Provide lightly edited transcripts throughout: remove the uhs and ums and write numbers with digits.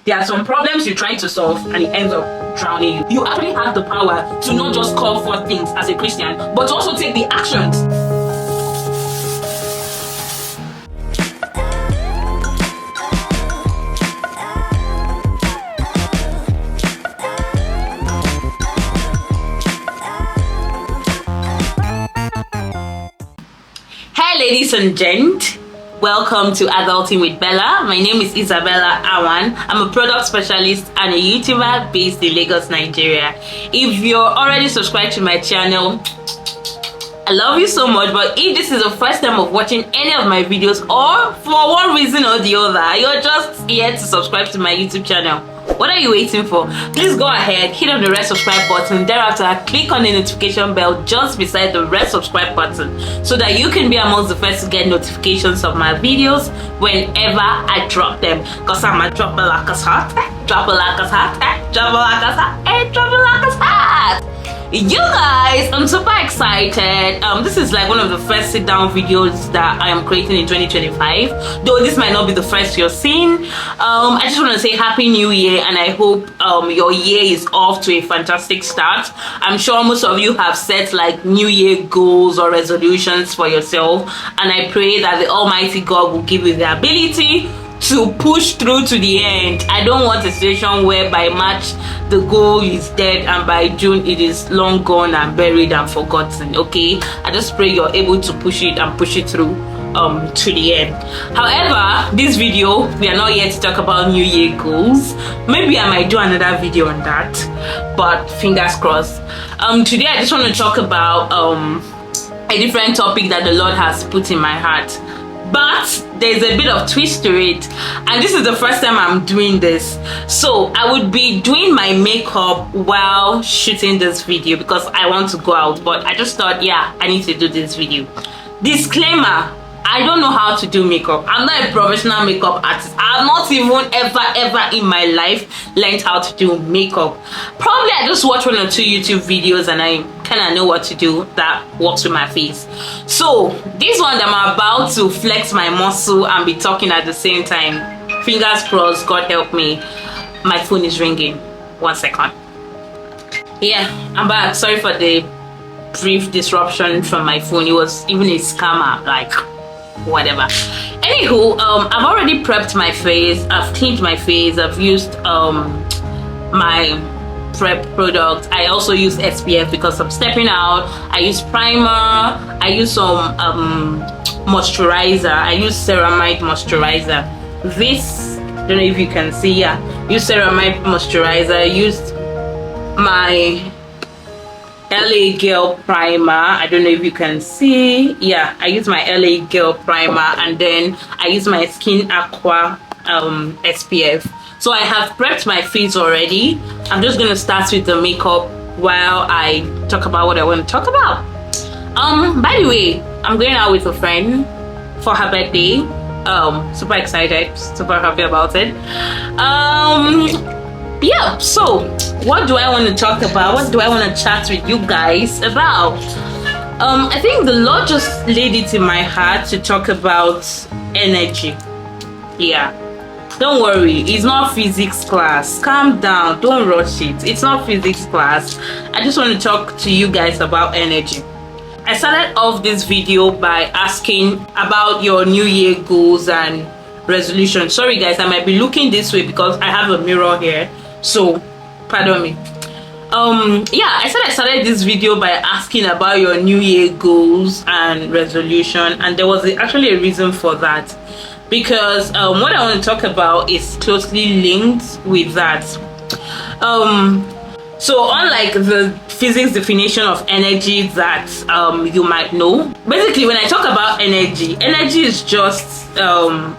There are some problems you try to solve and it ends up drowning you. You actually have the power to not just call for things as a Christian, but to also take the actions. Hey ladies and gents, welcome to Adulting with Bella. My name is Isabella Anwan. I'm a product specialist and a YouTuber based in Lagos, Nigeria. If you're already subscribed to my channel, I love you so much. But if this is the first time of watching any of my videos, or for one reason or the other, you're just here to subscribe to my YouTube channel, what are you waiting for? Please go ahead, hit on the red subscribe button. Thereafter, click on the notification bell just beside the red subscribe button so that you can be amongst the first to get notifications of my videos whenever I drop them. Cause I'm a drop a like us hot, drop a like us hot, drop a like us hot, and drop a like us hot. You guys, I'm super excited. This is like one of the first sit down videos that I am creating in 2025, though this might not be the first you're seeing. I just want to say happy new year, and I hope your year is off to a fantastic start. I'm sure most of you have set like new year goals or resolutions for yourself, and I pray that the Almighty God will give you the ability to push through to the end. I don't want a situation where by March the goal is dead and by June it is long gone and buried and forgotten. Okay, I just pray you're able to push it and push it through to the end. However, this video, we are not here to talk about new year goals. Maybe I might do another video on that, but fingers crossed. Today I just want to talk about a different topic that the Lord has put in my heart, but there's a bit of twist to it, and this is the first time I'm doing this. So I would be doing my makeup while shooting this video because I want to go out, but I just thought, yeah, I need to do this video. Disclaimer: I don't know how to do makeup. I'm not a professional makeup artist. I've not even ever in my life learned how to do makeup. Probably I just watch one or two YouTube videos and I kind of know what to do that works with my face. So this one I'm about to flex my muscle and be talking at the same time. Fingers crossed, God help me. My phone is ringing. 1 second. Yeah, I'm back. Sorry for the brief disruption from my phone. It was even a scammer, like whatever. Anywho, I've already prepped my face, I've cleaned my face, I've used my prep product. I also use SPF because I'm stepping out. I use primer, I use some moisturizer. I use ceramide moisturizer. This, I don't know if you can see, yeah, use ceramide moisturizer. I used my LA Girl primer. I don't know if you can see. Yeah, I use my LA Girl primer, and then I use my Skin Aqua SPF. So I have prepped my face already. I'm just gonna start with the makeup while I talk about what I want to talk about. By the way, I'm going out with a friend for her birthday. Super excited, super happy about it. Yeah, so what do I want to talk about? What do I want to chat with you guys about? I think the Lord just laid it in my heart to talk about energy. Yeah, don't worry, it's not physics class. Calm down, don't rush it. It's not physics class. I just want to talk to you guys about energy. I started off this video by asking about your new year goals and resolutions. Sorry guys, I might be looking this way because I have a mirror here, so pardon me. Yeah, I started this video by asking about your new year goals and resolution, and there was actually a reason for that, because what I want to talk about is closely linked with that. So unlike the physics definition of energy that you might know, basically when I talk about energy is just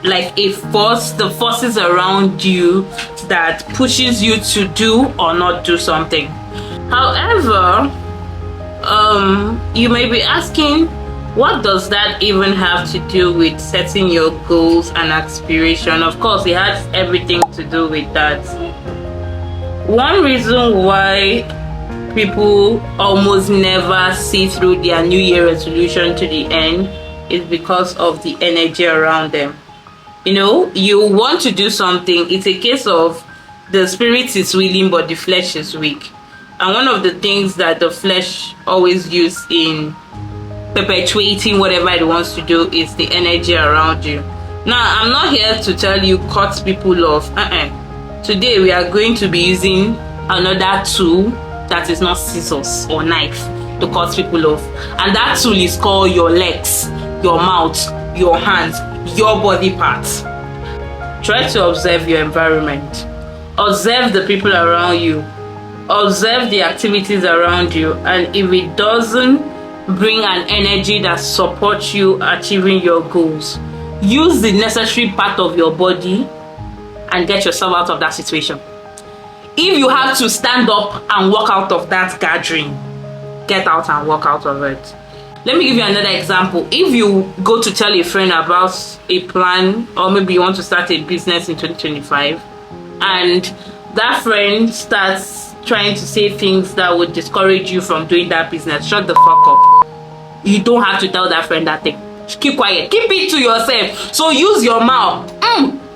like a force, the forces around you that pushes you to do or not do something. However, you may be asking, what does that even have to do with setting your goals and aspiration? Of course, it has everything to do with that. One reason why people almost never see through their New Year resolution to the end is because of the energy around them. You know, you want to do something, it's a case of the spirit is willing but the flesh is weak. And one of the things that the flesh always use in perpetuating whatever it wants to do is the energy around you. Now, I'm not here to tell you cut people off. Today we are going to be using another tool that is not scissors or knife to cut people off, and that tool is called your legs, your mouth, your hands, your body parts. Try to observe your environment. Observe the people around you. Observe the activities around you, and if it doesn't bring an energy that supports you achieving your goals, use the necessary part of your body and get yourself out of that situation. If you have to stand up and walk out of that gathering, get out and walk out of it. Let me give you another example. If you go to tell a friend about a plan, or maybe you want to start a business in 2025, and that friend starts trying to say things that would discourage you from doing that business, shut the fuck up. You don't have to tell that friend that thing. Keep quiet. Keep it to yourself. So use your mouth.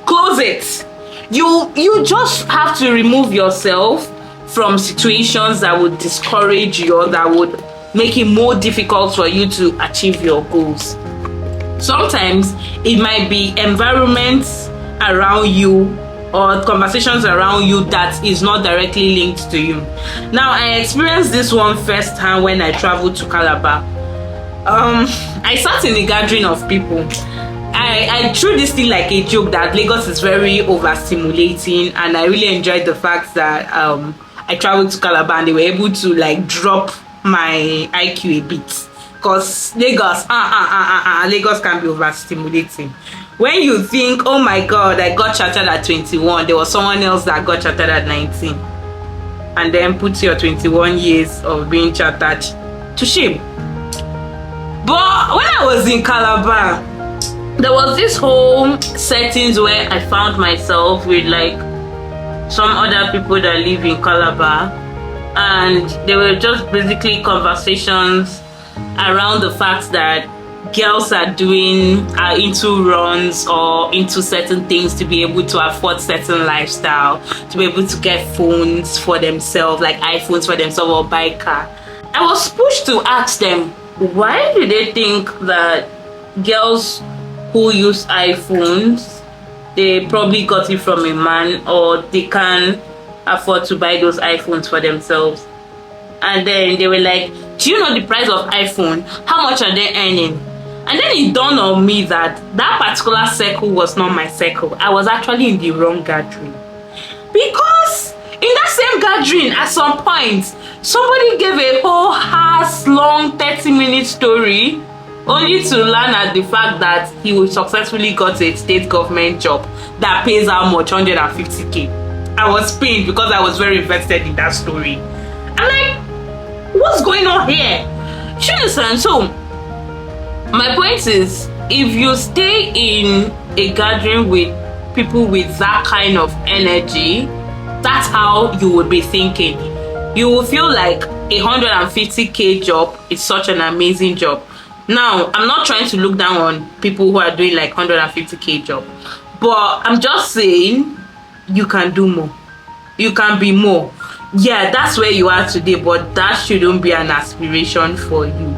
Close it. You just have to remove yourself from situations that would discourage you or that would make it more difficult for you to achieve your goals. Sometimes it might be environments around you or conversations around you that is not directly linked to you. Now, I experienced this one firsthand when I traveled to Calabar. I sat in a gathering of people. I threw this thing like a joke that Lagos is very overstimulating, and I really enjoyed the fact that I traveled to Calabar and they were able to like drop my IQ a bit, because Lagos Lagos can be overstimulating. When you think, oh my god, I got chartered at 21, there was someone else that got chartered at 19, and then put your 21 years of being chartered to shame. But when I was in Calabar, there was this whole settings where I found myself with like some other people that live in Calabar, and they were just basically conversations around the fact that girls are into runs or into certain things to be able to afford certain lifestyle, to be able to get phones for themselves, like iPhones for themselves, or buy a car. I was pushed to ask them, why do they think that girls who use iPhones, they probably got it from a man, or they can afford to buy those iPhones for themselves? And then they were like, do you know the price of iPhone? How much are they earning? And then it dawned on me that that particular circle was not my circle. I was actually in the wrong gathering. Because in that same gathering, at some point, somebody gave a whole long 30-minute story only to learn at the fact that he successfully got a state government job that pays how much? 150k. I was pained because I was very invested in that story. I'm like, what's going on here? You understand? So my point is, if you stay in a gathering with people with that kind of energy, that's how you would be thinking. You will feel like a 150k job is such an amazing job. Now, I'm not trying to look down on people who are doing like 150k job, but I'm just saying you can do more. You can be more. Yeah, that's where you are today, but that shouldn't be an aspiration for you.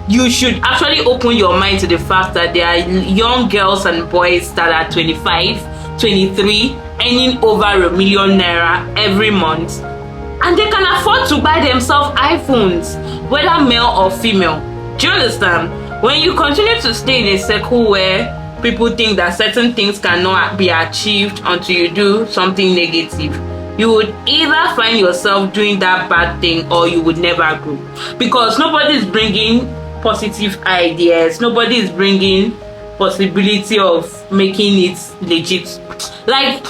You should actually open your mind to the fact that there are young girls and boys that are 25, 23, earning over ₦1 million every month, and they can afford to buy themselves iPhones, whether male or female. Do you understand? When you continue to stay in a circle where people think that certain things cannot be achieved until you do something negative, you would either find yourself doing that bad thing or you would never grow. Because nobody is bringing positive ideas, nobody is bringing possibility of making it legit. Like,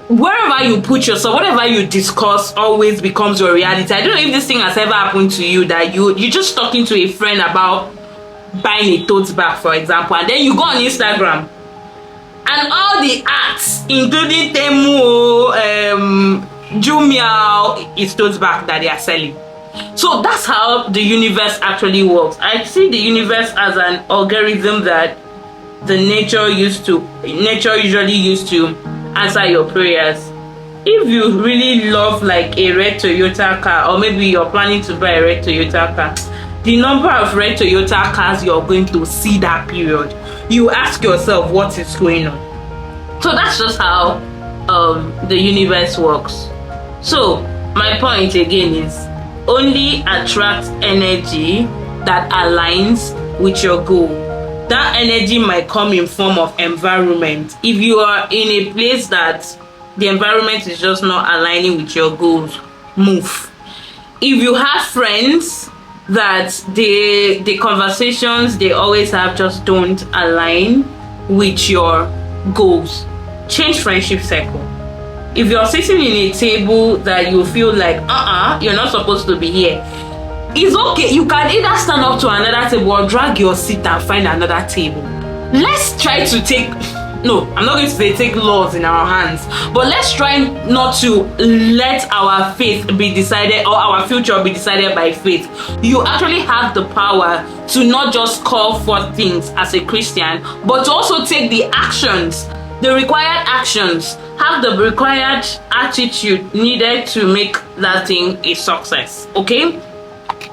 wherever you put yourself, whatever you discuss always becomes your reality. I don't know if this thing has ever happened to you, that you're just talking to a friend about buying a tote bag, for example, and then you go on Instagram and all the ads, including Temu, Jumia, is tote bag that they are selling. So that's how the universe actually works. I see the universe as an algorithm that the nature usually used to answer your prayers. if you really love like a red Toyota car, or maybe you're planning to buy a red Toyota car, the number of red Toyota cars you're going to see that period, you ask yourself what is going on. So that's just how the universe works. So my point again is, only attract energy that aligns with your goal. That energy might come in form of environment. If you are in a place that the environment is just not aligning with your goals, move. If you have friends that the conversations they always have just don't align with your goals, change friendship circle. If you're sitting in a table that you feel like you're not supposed to be here, it's okay. You can either stand up to another table or drag your seat and find another table. Let's try to take, no, I'm not going to say take laws in our hands, but let's try not to let our faith be decided, or our future be decided by faith. You actually have the power to not just call for things as a Christian, but to also take the actions, the required actions, have the required attitude needed to make that thing a success. Okay?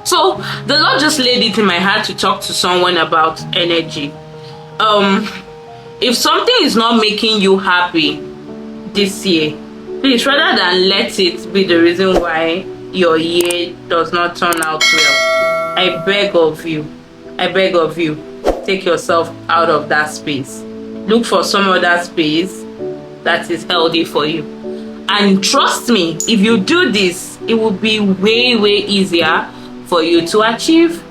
So the Lord just laid it in my heart to talk to someone about energy. If something is not making you happy this year, please, rather than let it be the reason why your year does not turn out well, I beg of you, take yourself out of that space. Look for some other space that is healthy for you. And trust me, if you do this, it will be way easier for you to achieve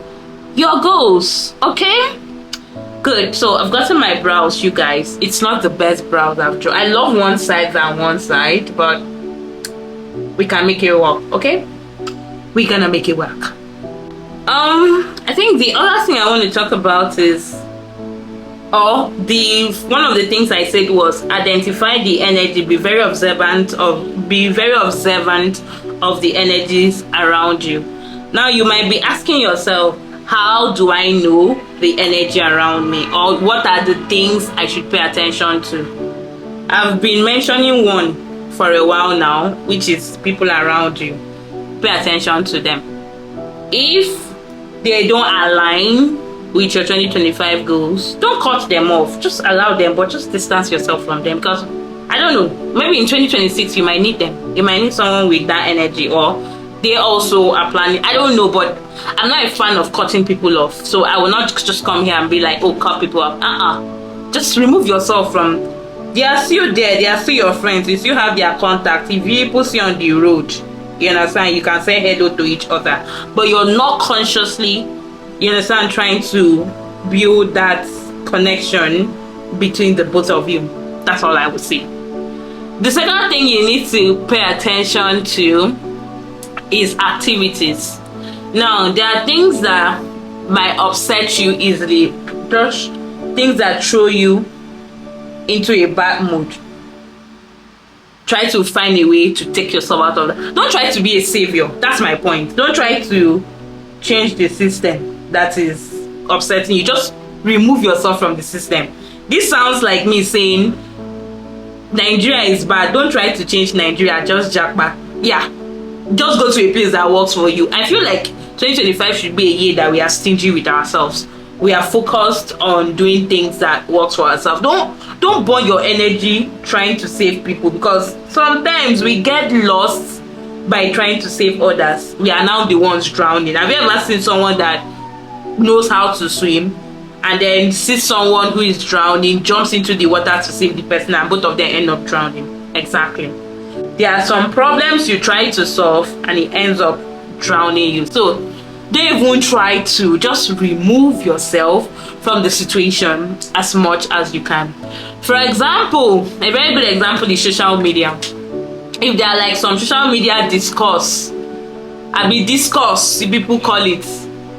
your goals. Okay? Good. So I've gotten my brows, you guys. It's not the best brows I've drawn. I love one side than one side, but we can make it work. Okay? We're gonna make it work. I think the other thing I want to talk about is, one of the things I said was identify the energy, be very observant of the energies around you. Now you might be asking yourself, how do I know the energy around me, or what are the things I should pay attention to? I've been mentioning one for a while now, which is people around you. Pay attention to them. If they don't align with your 2025 goals, don't cut them off. Just allow them, but just distance yourself from them, because I don't know, maybe in 2026 you might need them. You might need someone with that energy, or they also are planning. I don't know, but I'm not a fan of cutting people off. So I will not just come here and be like, oh, cut people off. Just remove yourself from. They are still there. They are still your friends. You still have their contact. If people see on the road, you understand, you can say hello to each other, but you're not consciously, you understand, trying to build that connection between the both of you. That's all I would say. The second thing you need to pay attention to is activities. Now, there are things that might upset you easily, just things that throw you into a bad mood. Try to find a way to take yourself out of that. Don't try to be a savior. That's my point. Don't try to change the system that is upsetting you. Just remove yourself from the system. This sounds like me saying Nigeria is bad. Don't try to change Nigeria. Just jackpot. Yeah. Just go to a place that works for you. I feel like 2025 should be a year that we are stingy with ourselves. We are focused on doing things that works for ourselves. Don't burn your energy trying to save people, because sometimes we get lost by trying to save others. We are now the ones drowning. Have you ever seen someone that knows how to swim and then sees someone who is drowning, jumps into the water to save the person, and both of them end up drowning? Exactly. There are some problems you try to solve and it ends up drowning you. So don't even try to. Just remove yourself from the situation as much as you can. For example, a very good example is social media. If there are like some social media discourse, if people call it,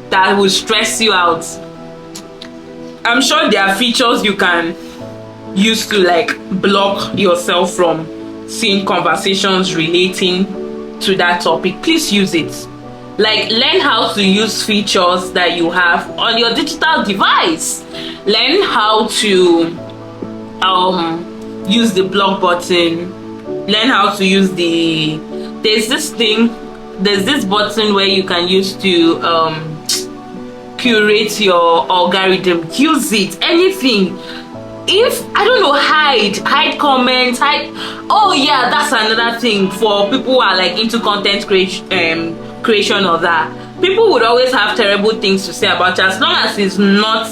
that will stress you out, I'm sure there are features you can use to like block yourself from seeing conversations relating to that topic. Please use it. Like, learn how to use features that you have on your digital device. Learn how to use the block button. learn how to use there's this button where you can use to curate your algorithm. Use it. Anything. If I don't know, hide comments, oh yeah, that's another thing for people who are like into content creation or that. People would always have terrible things to say about you. As long as it's not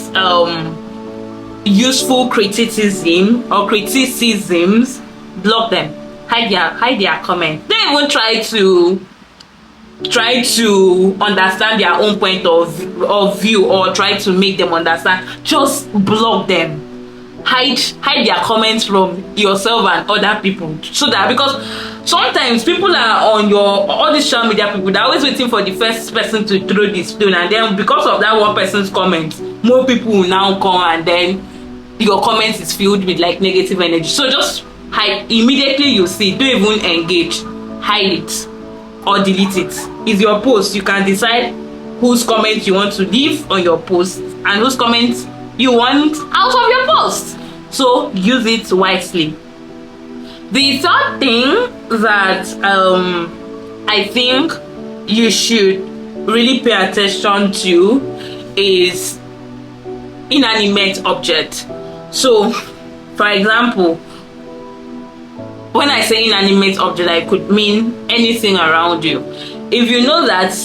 useful criticism or criticisms, block them. Hide their comments. Don't even try to understand their own point of view or try to make them understand. Just block them. Hide their comments from yourself and other people, so that, because sometimes people are on all these social media people, they're always waiting for the first person to throw the stone, and then because of that one person's comments, more people will now come, and then your comments is filled with like negative energy. So just hide. Immediately you see, don't even engage. Hide it or delete it. It's your post. You can decide whose comments you want to leave on your post and whose comments you want out of your post. So use it wisely. The third thing that I think you should really pay attention to is inanimate object. So for example, when I say inanimate object, I could mean anything around you. If you know that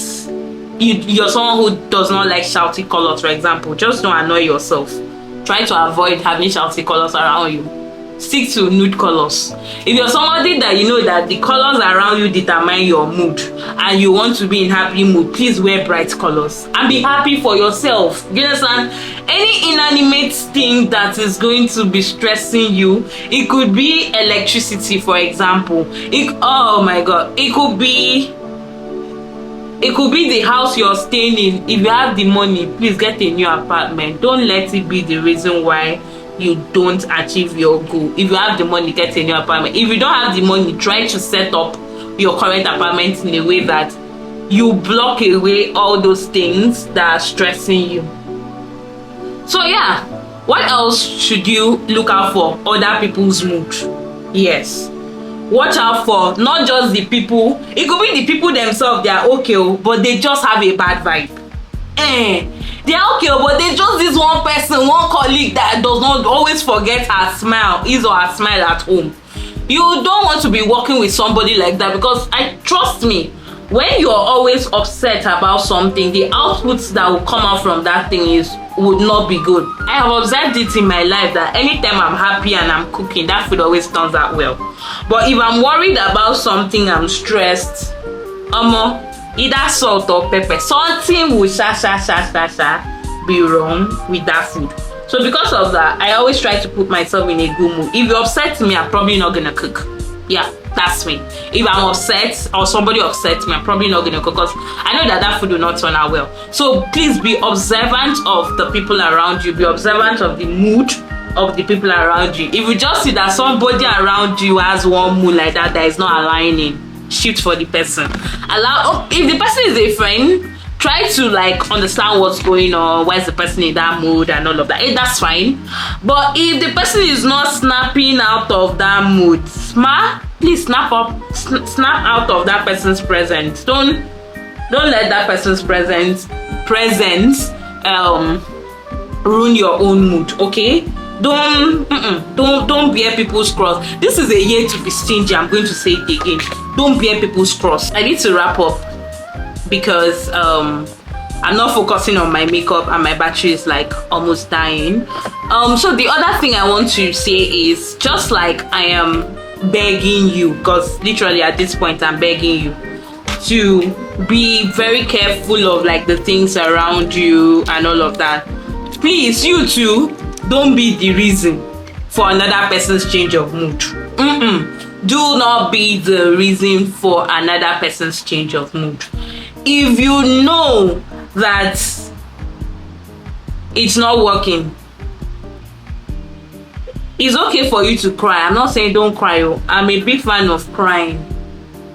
you're someone who does not like shouty colors, for example, just don't annoy yourself. Try to avoid having shouty colors around you. Stick to nude colors. If you're somebody that you know that the colors around you determine your mood and you want to be in happy mood, please wear bright colors and be happy for yourself. You understand? Any inanimate thing that is going to be stressing you, it could be electricity, for example. Oh my god, it could be the house you're staying in. If you have the money, please get a new apartment. Don't let it be the reason why you don't achieve your goal. If you have the money, get a new apartment. If you don't have the money, try to set up your current apartment in a way that you block away all those things that are stressing you. So yeah, what else should you look out for? Other people's mood. Yes, watch out for not just the people. It could be the people themselves. They are okay, but they just have a bad vibe. They are okay, but they just this one person, one colleague that does not always forget her smile, his or her smile at home. You don't want to be working with somebody like that, because trust me, when you're always upset about something, the outputs that will come out from that thing would not be good. I have observed it in my life that anytime I'm happy and I'm cooking, that food always turns out well. But if I'm worried about something, I'm stressed, either salt or pepper, something will be wrong with that food. So because of that, I always try to put myself in a good mood. If you upset me, I'm probably not gonna cook. Yeah, that's me. If I'm upset or somebody upsets me, I'm probably not gonna cook, because I know that food will not turn out well. So please be observant of the people around you. Be observant of the mood of the people around you. If you just see that somebody around you has one mood like that is not aligning, shift for the person. If the person is a friend, try to like understand what's going on, why is the person in that mood and all of that. That's fine. But if the person is not snapping out of that mood, please snap out of that person's presence. Don't let that person's presence ruin your own mood, okay? Don't bear people's cross. This is a year to be stingy. I'm going to say it again. Don't bear people's cross. I need to wrap up because I'm not focusing on my makeup and my battery is like almost dying. So the other thing I want to say is, just like I am begging you, because literally at this point I'm begging you to be very careful of like the things around you and all of that. Please, you too, don't be the reason for another person's change of mood. Do not be the reason for another person's change of mood. If you know that it's not working, it's okay for you to cry. I'm not saying don't cry. I'm a big fan of crying.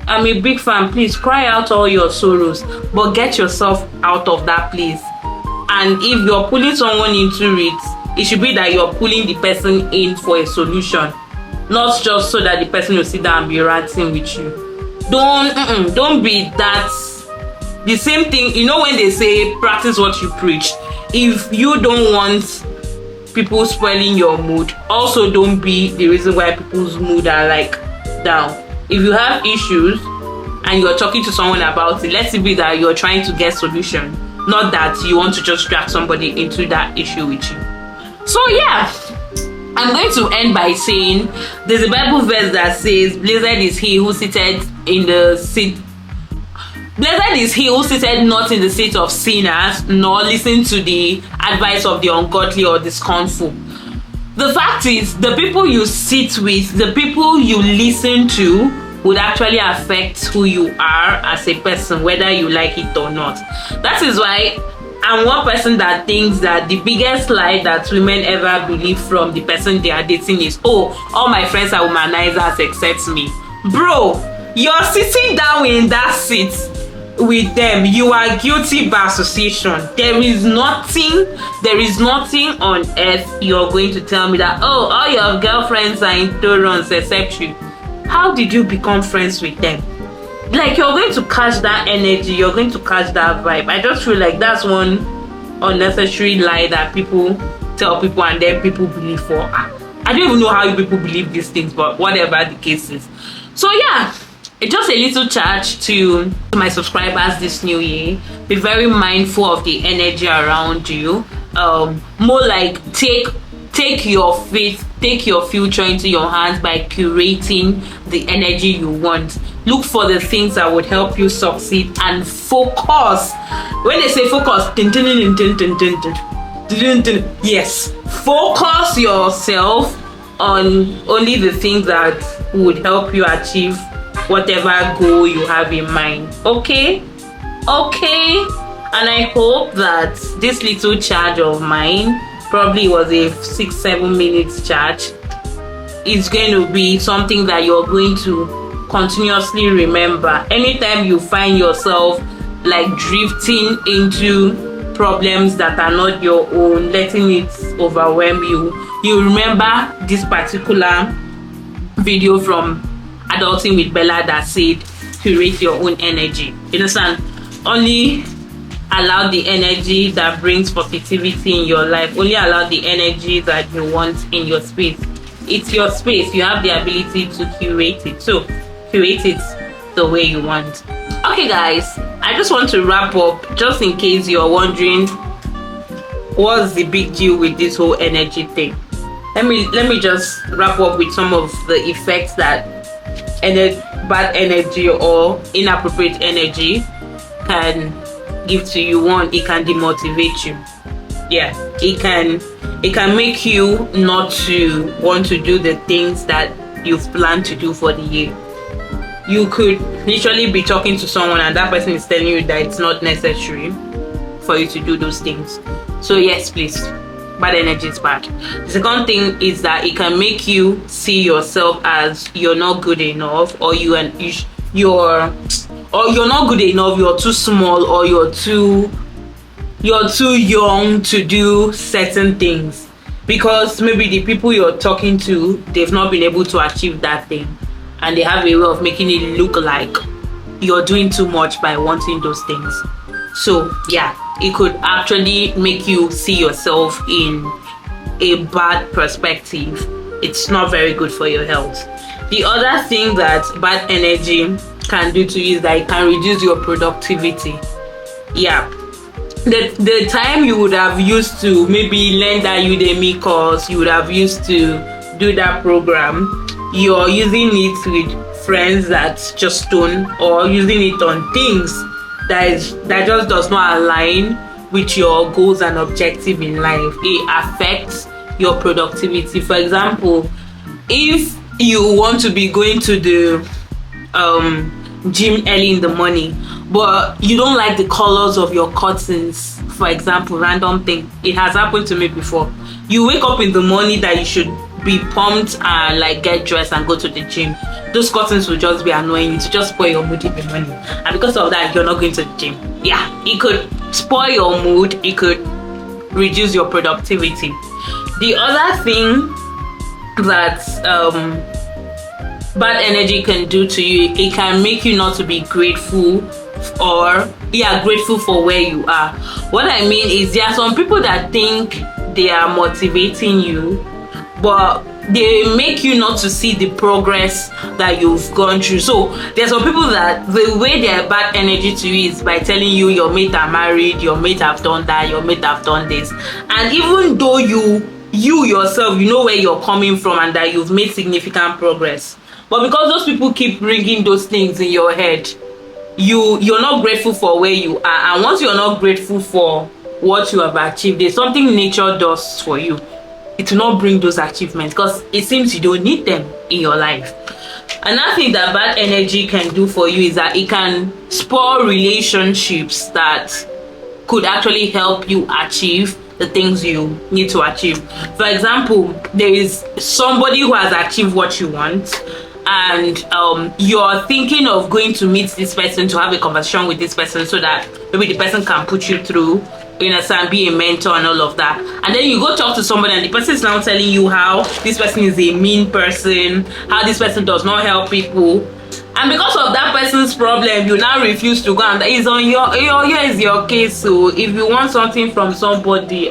I'm a big fan. Please cry out all your sorrows, but get yourself out of that place. And if you're pulling someone into it, it should be that you're pulling the person in for a solution. not just so that the person will sit down and be ranting with you. Don't be that. The same thing, you know, when they say practice what you preach. If you don't want people spoiling your mood, also don't be the reason why people's mood are like down. If you have issues and you're talking to someone about it, let it be that you're trying to get solution, not that you want to just drag somebody into that issue with you. So yeah, I'm going to end by saying there's a Bible verse that says, blessed is he who sitteth in the seat. Blessed is he who sitteth not in the seat of sinners, nor listen to the advice of the ungodly or the scornful. The fact is, the people you sit with, the people you listen to, would actually affect who you are as a person, whether you like it or not. That is why I'm one person that thinks that the biggest lie that women ever believe from the person they are dating is, oh, all my friends are womanizers except me. Bro, you're sitting down in that seat with them. You are guilty by association. There is nothing on earth you're going to tell me that, oh, all your girlfriends are intolerant except you. How did you become friends with them? Like, you're going to catch that energy, you're going to catch that vibe. I just feel like that's one unnecessary lie that people tell people and then people believe for. I don't even know how you people believe these things, but whatever the case is. So yeah, it's just a little charge to my subscribers this new year. Be very mindful of the energy around you. More like take your faith, take your future into your hands by curating the energy you want. Look for the things that would help you succeed and focus. When they say focus, yes, focus yourself on only the things that would help you achieve whatever goal you have in mind. Okay? And I hope that this little charge of mine, probably was a 6-7 minutes charge, is going to be something that you're going to continuously remember. Anytime you find yourself like drifting into problems that are not your own, letting it overwhelm you, you remember this particular video from Adulting with Bella that said curate your own energy. You understand? Only allow the energy that brings positivity in your life. Only allow the energy that you want in your space. It's your space. You have the ability to curate it. So curate it the way you want. Okay guys, I just want to wrap up, just in case you're wondering what's the big deal with this whole energy thing. Let me just wrap up with some of the effects that bad energy or inappropriate energy can give to you. One, it can demotivate you. Yeah, it can make you not to want to do the things that you've planned to do for the year. You could literally be talking to someone and that person is telling you that it's not necessary for you to do those things. So yes, please, bad energy is bad. The second thing is that it can make you see yourself as you're not good enough, or you're not good enough, you're too small, or you're too young to do certain things, because maybe the people you're talking to, they've not been able to achieve that thing, and they have a way of making it look like you're doing too much by wanting those things. So yeah, it could actually make you see yourself in a bad perspective. It's not very good for your health. The other thing that bad energy can do to you is that it can reduce your productivity. Yeah, the time you would have used to maybe learn that Udemy course, you would have used to do that program, you're using it with friends that just don't, or using it on things that just does not align with your goals and objective in life. It affects your productivity. For example, if you want to be going to the gym early in the morning, but you don't like the colors of your curtains, for example, random thing, it has happened to me before. You wake up in the morning that you should be pumped and like get dressed and go to the gym. Those curtains will just be annoying you to just spoil your mood in the morning, and because of that you're not going to the gym. Yeah, it could spoil your mood, it could reduce your productivity. The other thing that bad energy can do to you, it can make you not to be grateful, or grateful for where you are. What I mean is, there are some people that think they are motivating you, but they make you not to see the progress that you've gone through. So there's some people that the way their bad energy to you is by telling you your mate are married, your mate have done that, your mate have done this, and even though you yourself, you know where you're coming from and that you've made significant progress, but because those people keep bringing those things in your head, you're not grateful for where you are. And once you're not grateful for what you have achieved, there's something nature does for you. It will not bring those achievements because it seems you don't need them in your life. Another thing that bad energy can do for you is that it can spoil relationships that could actually help you achieve the things you need to achieve. For example, there is somebody who has achieved what you want, and you're thinking of going to meet this person to have a conversation with this person so that maybe the person can put you through, you understand, be a mentor and all of that. And then you go talk to somebody and the person is now telling you how this person is a mean person, how this person does not help people, and because of that person's problem, you now refuse to go. And it's on here is your case. So if you want something from somebody, you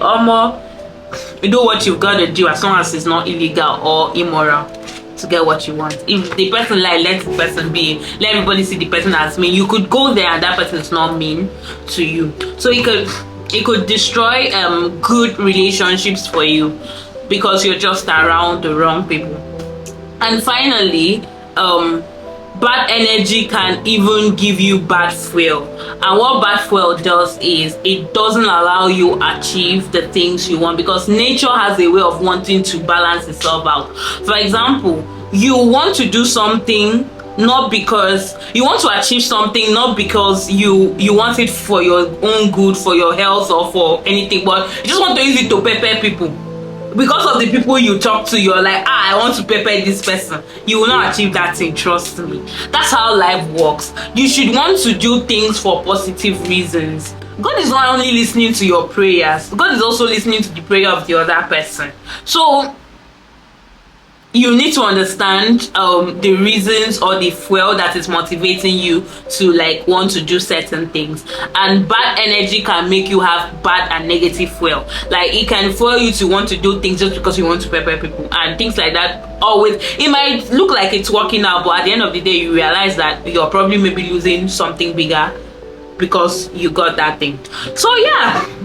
do what you've got to do, as long as it's not illegal or immoral, to get what you want. If the person let the person be, let everybody see the person as mean. You could go there and that person is not mean to you. So it could destroy good relationships for you because you're just around the wrong people. And finally, bad energy can even give you bad fuel. And what bad fuel does is it doesn't allow you achieve the things you want, because nature has a way of wanting to balance itself out. For example, you want to do something not because you want to achieve something, not because you want it for your own good, for your health or for anything, but you just want to use it to pepper people. Because of the people you talk to, you're like, I want to pepper this person. You will not achieve that thing, trust me. That's how life works. You should want to do things for positive reasons. God is not only listening to your prayers, God is also listening to the prayer of the other person. So you need to understand the reasons or the fuel that is motivating you to want to do certain things. And bad energy can make you have bad and negative fuel. It can fuel you to want to do things just because you want to pepper people and things like that. Always, it might look like it's working out, but at the end of the day you realize that you're probably maybe losing something bigger because you got that thing. So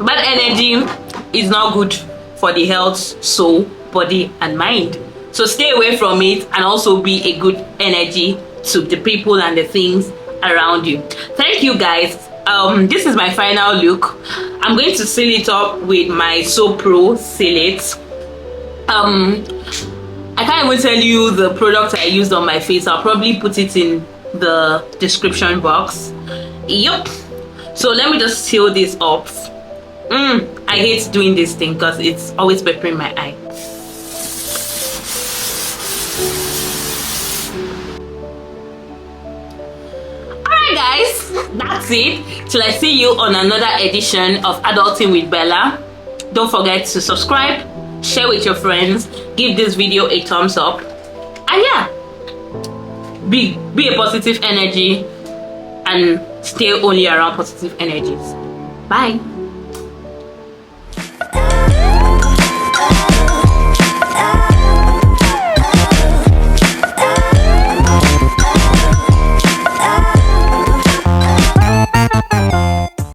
bad energy is not good for the health, soul, body and mind. So stay away from it and also be a good energy to the people and the things around you. Thank you guys. This is my final look. I'm going to seal it up with my So Pro Seal It. I can't even tell you the product I used on my face. I'll probably put it in the description box. Yep. So let me just seal this up. I hate doing this thing because it's always peppering my eye. Guys, that's it. Till I see you on another edition of Adulting with Bella. Don't forget to subscribe, share with your friends, give this video a thumbs up, and be a positive energy and stay only around positive energies. Bye.